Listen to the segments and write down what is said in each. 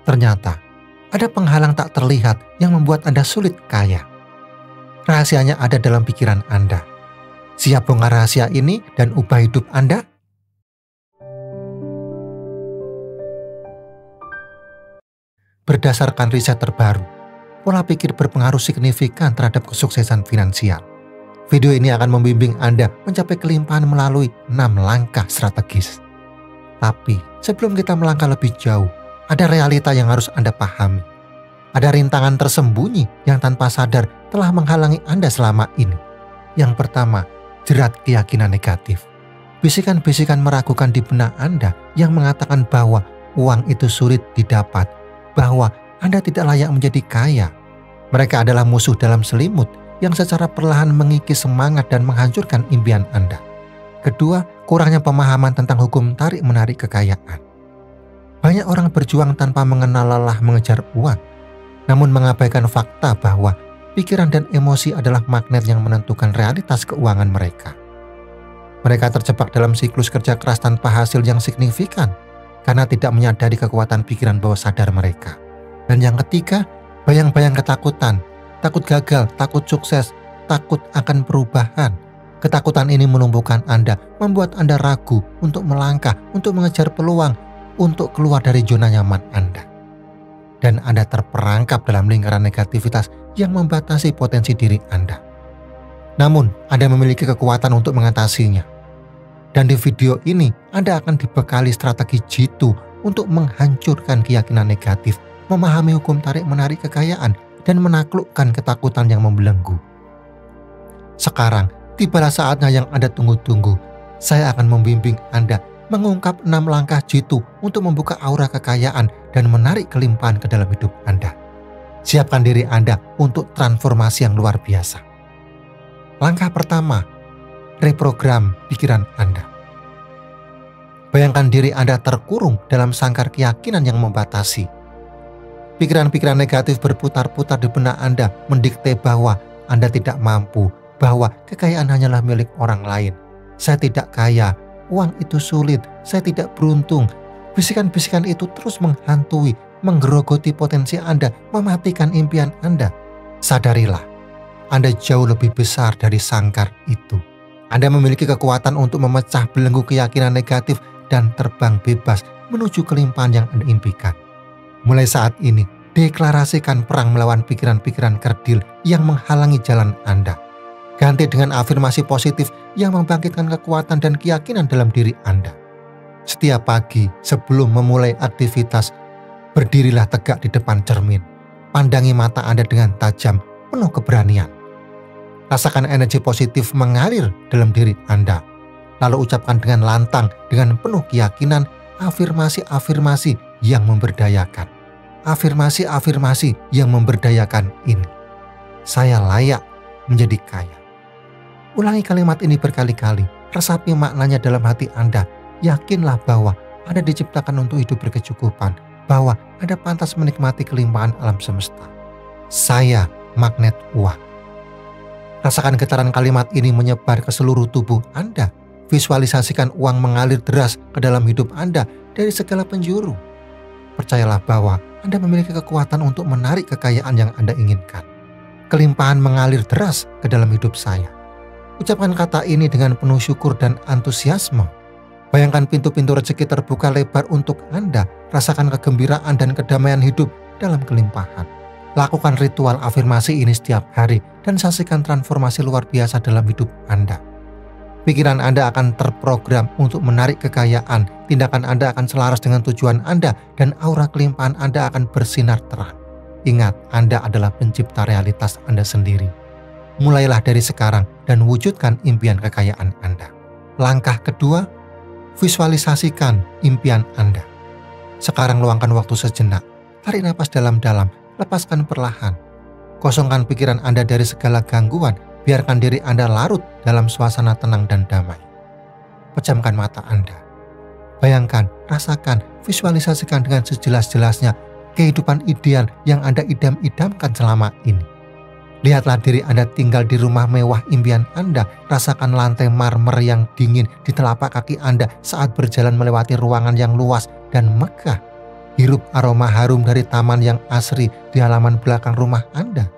Ternyata, ada penghalang tak terlihat yang membuat Anda sulit kaya. Rahasianya ada dalam pikiran Anda. Siap bongkar rahasia ini dan ubah hidup Anda? Berdasarkan riset terbaru, pola pikir berpengaruh signifikan terhadap kesuksesan finansial. Video ini akan membimbing Anda mencapai kelimpahan melalui 6 langkah strategis. Tapi, sebelum kita melangkah lebih jauh, ada realita yang harus Anda pahami. Ada rintangan tersembunyi yang tanpa sadar telah menghalangi Anda selama ini. Yang pertama, jerat keyakinan negatif. Bisikan-bisikan meragukan di benak Anda yang mengatakan bahwa uang itu sulit didapat, bahwa Anda tidak layak menjadi kaya. Mereka adalah musuh dalam selimut yang secara perlahan mengikis semangat dan menghancurkan impian Anda. Kedua, kurangnya pemahaman tentang hukum tarik-menarik kekayaan. Banyak orang berjuang tanpa mengenal lelah mengejar uang, namun mengabaikan fakta bahwa pikiran dan emosi adalah magnet yang menentukan realitas keuangan mereka. Mereka terjebak dalam siklus kerja keras tanpa hasil yang signifikan, karena tidak menyadari kekuatan pikiran bawah sadar mereka. Dan yang ketiga, bayang-bayang ketakutan, takut gagal, takut sukses, takut akan perubahan. Ketakutan ini melumpuhkan Anda, membuat Anda ragu untuk melangkah, untuk mengejar peluang, untuk keluar dari zona nyaman Anda. Dan Anda terperangkap dalam lingkaran negativitas yang membatasi potensi diri Anda. Namun, Anda memiliki kekuatan untuk mengatasinya. Dan di video ini, Anda akan dibekali strategi jitu untuk menghancurkan keyakinan negatif, memahami hukum tarik-menarik kekayaan, dan menaklukkan ketakutan yang membelenggu. Sekarang, tibalah saatnya yang Anda tunggu-tunggu. Saya akan membimbing Anda mengungkap 6 langkah jitu untuk membuka aura kekayaan dan menarik kelimpahan ke dalam hidup Anda. Siapkan diri Anda untuk transformasi yang luar biasa. Langkah pertama, reprogram pikiran Anda. Bayangkan diri Anda terkurung dalam sangkar keyakinan yang membatasi. Pikiran-pikiran negatif berputar-putar di benak Anda mendikte bahwa Anda tidak mampu, bahwa kekayaan hanyalah milik orang lain. Saya tidak kaya, uang itu sulit, saya tidak beruntung. Bisikan-bisikan itu terus menghantui, menggerogoti potensi Anda, mematikan impian Anda. Sadarilah, Anda jauh lebih besar dari sangkar itu. Anda memiliki kekuatan untuk memecah belenggu keyakinan negatif dan terbang bebas menuju kelimpahan yang Anda impikan. Mulai saat ini, deklarasikan perang melawan pikiran-pikiran kerdil yang menghalangi jalan Anda. Ganti dengan afirmasi positif yang membangkitkan kekuatan dan keyakinan dalam diri Anda. Setiap pagi sebelum memulai aktivitas, berdirilah tegak di depan cermin. Pandangi mata Anda dengan tajam, penuh keberanian. Rasakan energi positif mengalir dalam diri Anda. Lalu ucapkan dengan lantang, dengan penuh keyakinan, afirmasi-afirmasi yang memberdayakan. Afirmasi-afirmasi yang memberdayakan ini. Saya layak menjadi kaya. Ulangi kalimat ini berkali-kali. Resapi maknanya dalam hati Anda. Yakinlah bahwa Anda diciptakan untuk hidup berkecukupan. Bahwa Anda pantas menikmati kelimpahan alam semesta. Saya magnet uang. Rasakan getaran kalimat ini menyebar ke seluruh tubuh Anda. Visualisasikan uang mengalir deras ke dalam hidup Anda dari segala penjuru. Percayalah bahwa Anda memiliki kekuatan untuk menarik kekayaan yang Anda inginkan. Kelimpahan mengalir deras ke dalam hidup saya. Ucapkan kata ini dengan penuh syukur dan antusiasme. Bayangkan pintu-pintu rezeki terbuka lebar untuk Anda. Rasakan kegembiraan dan kedamaian hidup dalam kelimpahan. Lakukan ritual afirmasi ini setiap hari dan saksikan transformasi luar biasa dalam hidup Anda. Pikiran Anda akan terprogram untuk menarik kekayaan, tindakan Anda akan selaras dengan tujuan Anda, dan aura kelimpahan Anda akan bersinar terang. Ingat, Anda adalah pencipta realitas Anda sendiri. Mulailah dari sekarang dan wujudkan impian kekayaan Anda. Langkah kedua, visualisasikan impian Anda. Sekarang luangkan waktu sejenak, tarik napas dalam-dalam, lepaskan perlahan. Kosongkan pikiran Anda dari segala gangguan, biarkan diri Anda larut dalam suasana tenang dan damai. Pejamkan mata Anda. Bayangkan, rasakan, visualisasikan dengan sejelas-jelasnya kehidupan ideal yang Anda idam-idamkan selama ini. Lihatlah diri Anda tinggal di rumah mewah impian Anda. Rasakan lantai marmer yang dingin di telapak kaki Anda saat berjalan melewati ruangan yang luas dan megah. Hirup aroma harum dari taman yang asri di halaman belakang rumah Anda.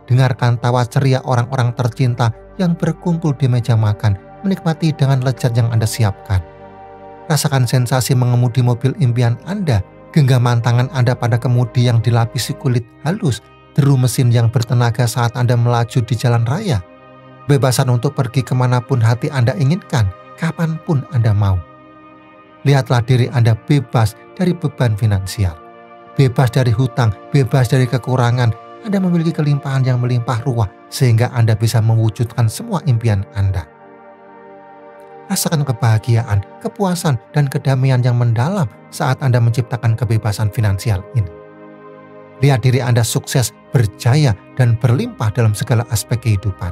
Dengarkan tawa ceria orang-orang tercinta yang berkumpul di meja makan, menikmati hidangan lezat yang Anda siapkan. Rasakan sensasi mengemudi mobil impian Anda, genggaman tangan Anda pada kemudi yang dilapisi kulit halus, deru mesin yang bertenaga saat Anda melaju di jalan raya. Kebebasan untuk pergi kemanapun hati Anda inginkan, kapanpun Anda mau. Lihatlah diri Anda bebas dari beban finansial, bebas dari hutang, bebas dari kekurangan. Anda memiliki kelimpahan yang melimpah ruah sehingga Anda bisa mewujudkan semua impian Anda. Rasakan kebahagiaan, kepuasan, dan kedamaian yang mendalam saat Anda menciptakan kebebasan finansial ini. Lihat diri Anda sukses, berjaya, dan berlimpah dalam segala aspek kehidupan.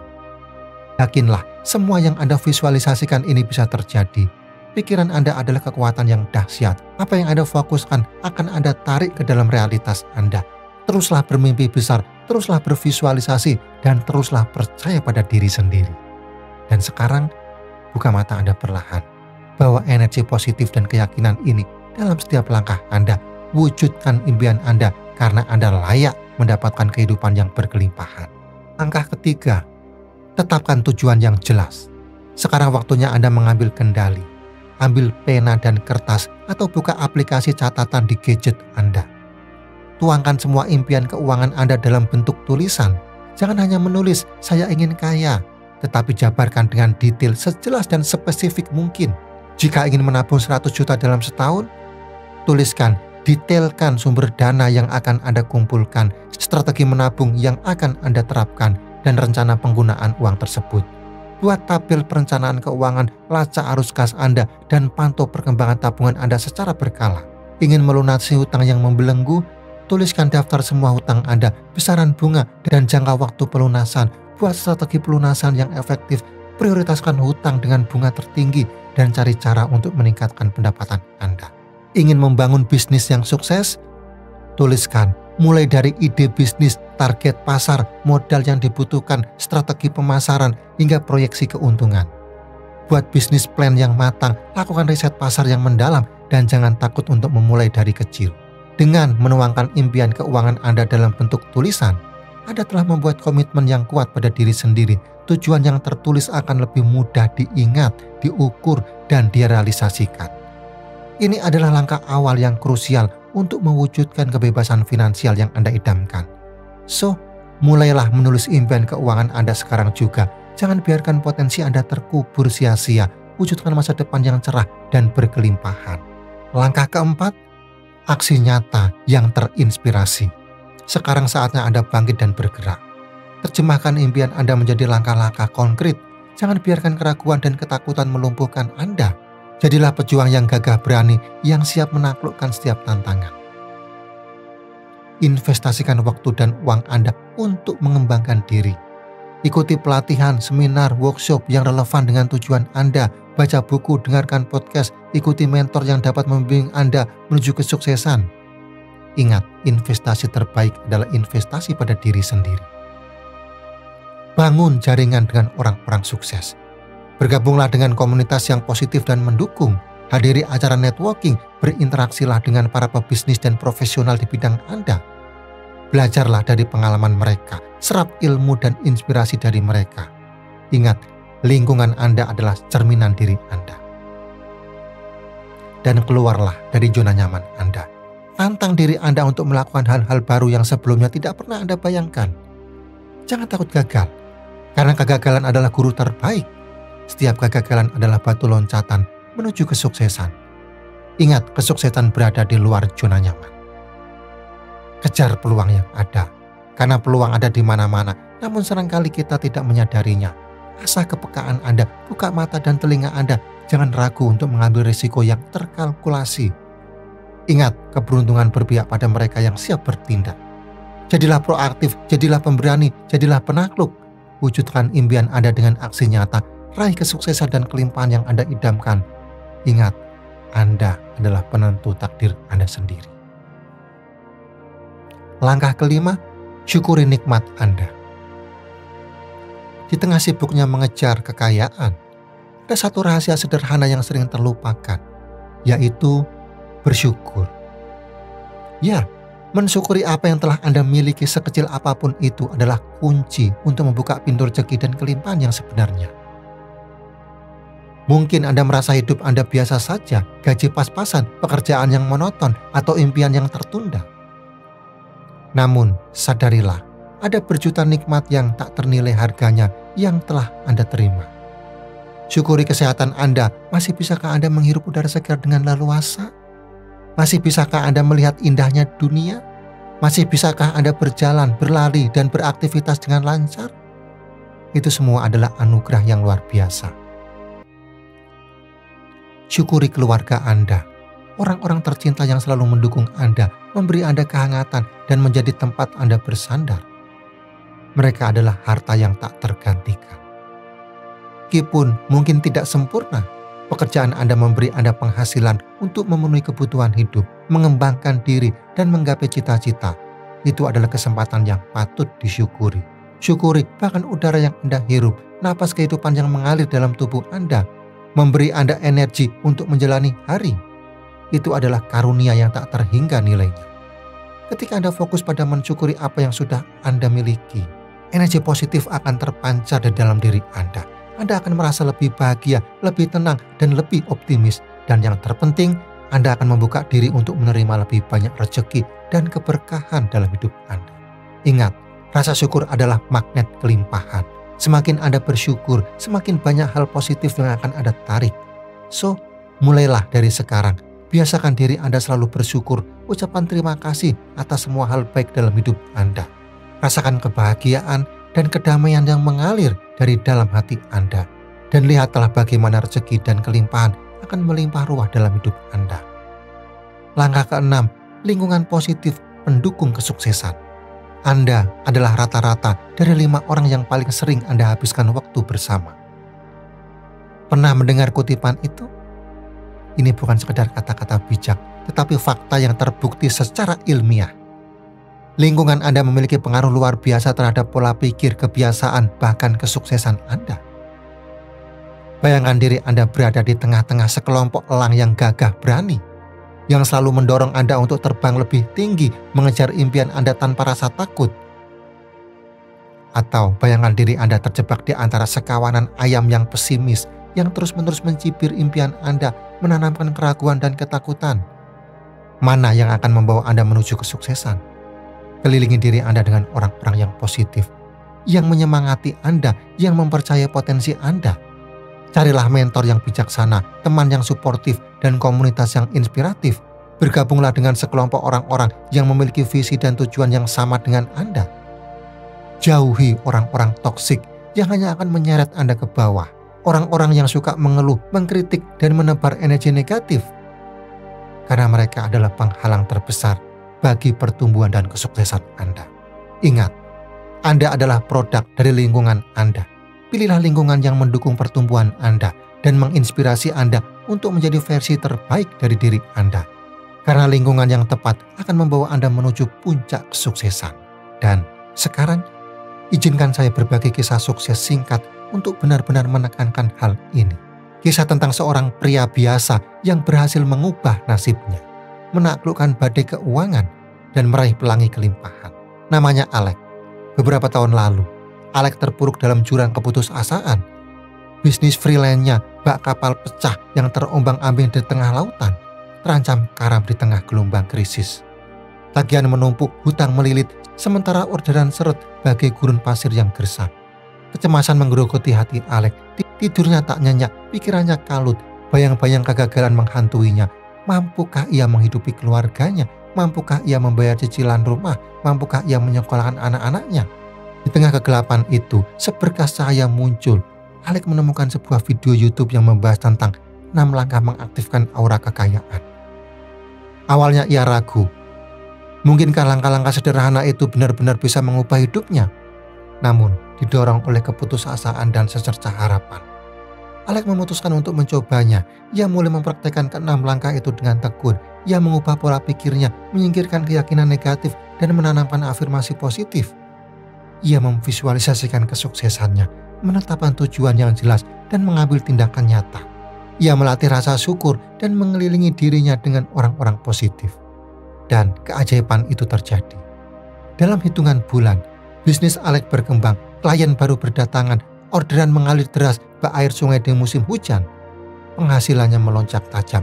Yakinlah, semua yang Anda visualisasikan ini bisa terjadi. Pikiran Anda adalah kekuatan yang dahsyat. Apa yang Anda fokuskan akan Anda tarik ke dalam realitas Anda. Teruslah bermimpi besar, teruslah bervisualisasi, dan teruslah percaya pada diri sendiri. Dan sekarang, buka mata Anda perlahan. Bawa energi positif dan keyakinan ini dalam setiap langkah Anda. Wujudkan impian Anda karena Anda layak mendapatkan kehidupan yang berkelimpahan. Langkah ketiga, tetapkan tujuan yang jelas. Sekarang waktunya Anda mengambil kendali. Ambil pena dan kertas atau buka aplikasi catatan di gadget Anda. Tuangkan semua impian keuangan Anda dalam bentuk tulisan. Jangan hanya menulis, "Saya ingin kaya," tetapi jabarkan dengan detail sejelas dan spesifik mungkin. Jika ingin menabung 100 juta dalam setahun, tuliskan, detailkan sumber dana yang akan Anda kumpulkan, strategi menabung yang akan Anda terapkan, dan rencana penggunaan uang tersebut. Buat tabel perencanaan keuangan, lacak arus kas Anda, dan pantau perkembangan tabungan Anda secara berkala. Ingin melunasi hutang yang membelenggu? Tuliskan daftar semua hutang Anda, besaran bunga, dan jangka waktu pelunasan. Buat strategi pelunasan yang efektif, prioritaskan hutang dengan bunga tertinggi, dan cari cara untuk meningkatkan pendapatan Anda. Ingin membangun bisnis yang sukses? Tuliskan, mulai dari ide bisnis, target pasar, modal yang dibutuhkan, strategi pemasaran, hingga proyeksi keuntungan. Buat bisnis plan yang matang, lakukan riset pasar yang mendalam, dan jangan takut untuk memulai dari kecil. Dengan menuangkan impian keuangan Anda dalam bentuk tulisan, Anda telah membuat komitmen yang kuat pada diri sendiri. Tujuan yang tertulis akan lebih mudah diingat, diukur, dan direalisasikan. Ini adalah langkah awal yang krusial untuk mewujudkan kebebasan finansial yang Anda idamkan. So, mulailah menulis impian keuangan Anda sekarang juga. Jangan biarkan potensi Anda terkubur sia-sia. Wujudkan masa depan yang cerah dan berkelimpahan. Langkah keempat, aksi nyata yang terinspirasi. Sekarang saatnya Anda bangkit dan bergerak. Terjemahkan impian Anda menjadi langkah-langkah konkret. Jangan biarkan keraguan dan ketakutan melumpuhkan Anda. Jadilah pejuang yang gagah berani, yang siap menaklukkan setiap tantangan. Investasikan waktu dan uang Anda untuk mengembangkan diri. Ikuti pelatihan, seminar, workshop yang relevan dengan tujuan Anda. Baca buku, dengarkan podcast, ikuti mentor yang dapat membimbing Anda menuju kesuksesan. Ingat, investasi terbaik adalah investasi pada diri sendiri. Bangun jaringan dengan orang-orang sukses. Bergabunglah dengan komunitas yang positif dan mendukung. Hadiri acara networking, berinteraksilah dengan para pebisnis dan profesional di bidang Anda. Belajarlah dari pengalaman mereka, serap ilmu dan inspirasi dari mereka. Ingat, lingkungan Anda adalah cerminan diri Anda. Dan keluarlah dari zona nyaman Anda. Tantang diri Anda untuk melakukan hal-hal baru yang sebelumnya tidak pernah Anda bayangkan. Jangan takut gagal, karena kegagalan adalah guru terbaik. Setiap kegagalan adalah batu loncatan menuju kesuksesan. Ingat, kesuksesan berada di luar zona nyaman. Kejar peluang yang ada, karena peluang ada di mana-mana, namun seringkali kita tidak menyadarinya. Asah kepekaan Anda, buka mata dan telinga Anda, jangan ragu untuk mengambil risiko yang terkalkulasi. Ingat, keberuntungan berpihak pada mereka yang siap bertindak. Jadilah proaktif, jadilah pemberani, jadilah penakluk. Wujudkan impian Anda dengan aksi nyata. Raih kesuksesan dan kelimpahan yang Anda idamkan. Ingat, Anda adalah penentu takdir Anda sendiri. Langkah kelima, syukuri nikmat Anda. Di tengah sibuknya mengejar kekayaan, ada satu rahasia sederhana yang sering terlupakan, yaitu bersyukur. Ya, mensyukuri apa yang telah Anda miliki sekecil apapun itu adalah kunci untuk membuka pintu rezeki dan kelimpahan yang sebenarnya. Mungkin Anda merasa hidup Anda biasa saja, gaji pas-pasan, pekerjaan yang monoton, atau impian yang tertunda. Namun, sadarilah, ada berjuta nikmat yang tak ternilai harganya yang telah Anda terima. Syukuri kesehatan Anda. Masih bisakah Anda menghirup udara segar dengan leluasa? Masih bisakah Anda melihat indahnya dunia? Masih bisakah Anda berjalan, berlari, dan beraktivitas dengan lancar? Itu semua adalah anugerah yang luar biasa. Syukuri keluarga Anda, orang-orang tercinta yang selalu mendukung Anda, memberi Anda kehangatan, dan menjadi tempat Anda bersandar. Mereka adalah harta yang tak tergantikan. Meskipun mungkin tidak sempurna, pekerjaan Anda memberi Anda penghasilan untuk memenuhi kebutuhan hidup, mengembangkan diri, dan menggapai cita-cita. Itu adalah kesempatan yang patut disyukuri. Syukuri bahkan udara yang Anda hirup, napas kehidupan yang mengalir dalam tubuh Anda, memberi Anda energi untuk menjalani hari. Itu adalah karunia yang tak terhingga nilainya. Ketika Anda fokus pada mensyukuri apa yang sudah Anda miliki, energi positif akan terpancar di dalam diri Anda. Anda akan merasa lebih bahagia, lebih tenang, dan lebih optimis. Dan yang terpenting, Anda akan membuka diri untuk menerima lebih banyak rezeki dan keberkahan dalam hidup Anda. Ingat, rasa syukur adalah magnet kelimpahan. Semakin Anda bersyukur, semakin banyak hal positif yang akan Anda tarik. So, mulailah dari sekarang. Biasakan diri Anda selalu bersyukur, ucapan terima kasih atas semua hal baik dalam hidup Anda. Rasakan kebahagiaan dan kedamaian yang mengalir dari dalam hati Anda. Dan lihatlah bagaimana rezeki dan kelimpahan akan melimpah ruah dalam hidup Anda. Langkah keenam, lingkungan positif pendukung kesuksesan. Anda adalah rata-rata dari 5 orang yang paling sering Anda habiskan waktu bersama. Pernah mendengar kutipan itu? Ini bukan sekedar kata-kata bijak, tetapi fakta yang terbukti secara ilmiah. Lingkungan Anda memiliki pengaruh luar biasa terhadap pola pikir, kebiasaan, bahkan kesuksesan Anda. Bayangkan diri Anda berada di tengah-tengah sekelompok elang yang gagah berani, yang selalu mendorong Anda untuk terbang lebih tinggi, mengejar impian Anda tanpa rasa takut. Atau bayangkan diri Anda terjebak di antara sekawanan ayam yang pesimis, yang terus-menerus mencibir impian Anda, menanamkan keraguan dan ketakutan. Mana yang akan membawa Anda menuju kesuksesan? Kelilingi diri Anda dengan orang-orang yang positif, yang menyemangati Anda, yang mempercayai potensi Anda. Carilah mentor yang bijaksana, teman yang suportif, dan komunitas yang inspiratif. Bergabunglah dengan sekelompok orang-orang yang memiliki visi dan tujuan yang sama dengan Anda. Jauhi orang-orang toksik yang hanya akan menyeret Anda ke bawah. Orang-orang yang suka mengeluh, mengkritik, dan menebar energi negatif. Karena mereka adalah penghalang terbesar bagi pertumbuhan dan kesuksesan Anda. Ingat, Anda adalah produk dari lingkungan Anda. Pilihlah lingkungan yang mendukung pertumbuhan Anda dan menginspirasi Anda untuk menjadi versi terbaik dari diri Anda. Karena lingkungan yang tepat akan membawa Anda menuju puncak kesuksesan. Dan sekarang, izinkan saya berbagi kisah sukses singkat untuk benar-benar menekankan hal ini. Kisah tentang seorang pria biasa yang berhasil mengubah nasibnya, menaklukkan badai keuangan, dan meraih pelangi kelimpahan. Namanya Alex. Beberapa tahun lalu, Alex terpuruk dalam jurang keputusasaan. Bisnis freelance-nya bak kapal pecah yang terombang-ambing di tengah lautan, terancam karam di tengah gelombang krisis. Tagihan menumpuk, hutang melilit, sementara orderan seret bagai gurun pasir yang gersang. Kecemasan menggerogoti hati Alex. Tidurnya tak nyenyak, pikirannya kalut, bayang-bayang kegagalan menghantuinya. Mampukah ia menghidupi keluarganya? Mampukah ia membayar cicilan rumah? Mampukah ia menyekolahkan anak-anaknya? Di tengah kegelapan itu, seberkas cahaya muncul. Alex menemukan sebuah video YouTube yang membahas tentang 6 langkah mengaktifkan aura kekayaan. Awalnya ia ragu. Mungkinkah langkah-langkah sederhana itu benar-benar bisa mengubah hidupnya? Namun, didorong oleh keputusasaan dan secercah harapan, Alex memutuskan untuk mencobanya. Ia mulai mempraktekkan ke-6 langkah itu dengan tekun. Ia mengubah pola pikirnya, menyingkirkan keyakinan negatif, dan menanamkan afirmasi positif. Ia memvisualisasikan kesuksesannya, menetapkan tujuan yang jelas, dan mengambil tindakan nyata. Ia melatih rasa syukur dan mengelilingi dirinya dengan orang-orang positif. dan keajaiban itu terjadi. Dalam hitungan bulan, bisnis Alex berkembang, klien baru berdatangan, orderan mengalir deras bak air sungai di musim hujan. Penghasilannya melonjak tajam,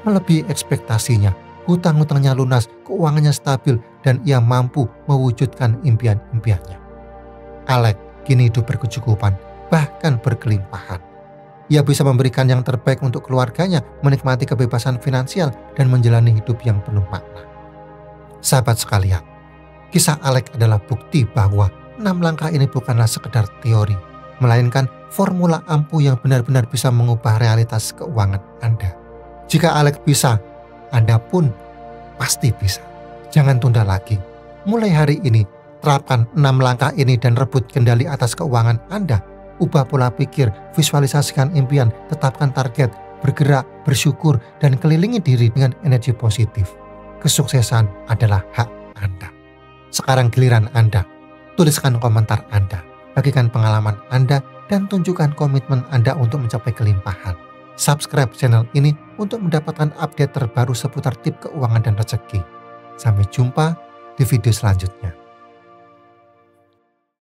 melebihi ekspektasinya. Hutang-hutangnya lunas, keuangannya stabil, dan ia mampu mewujudkan impian-impiannya. Alex kini hidup berkecukupan, bahkan berkelimpahan. Ia bisa memberikan yang terbaik untuk keluarganya, menikmati kebebasan finansial, dan menjalani hidup yang penuh makna. Sahabat sekalian, kisah Alex adalah bukti bahwa 6 langkah ini bukanlah sekedar teori, melainkan formula ampuh yang benar-benar bisa mengubah realitas keuangan Anda. Jika Alex bisa, Anda pun pasti bisa. Jangan tunda lagi. Mulai hari ini, terapkan 6 langkah ini dan rebut kendali atas keuangan Anda. Ubah pola pikir, visualisasikan impian, tetapkan target, bergerak, bersyukur, dan kelilingi diri dengan energi positif. Kesuksesan adalah hak Anda. Sekarang giliran Anda. Tuliskan komentar Anda, bagikan pengalaman Anda, dan tunjukkan komitmen Anda untuk mencapai kelimpahan. Subscribe channel ini untuk mendapatkan update terbaru seputar tips keuangan dan rezeki. Sampai jumpa di video selanjutnya.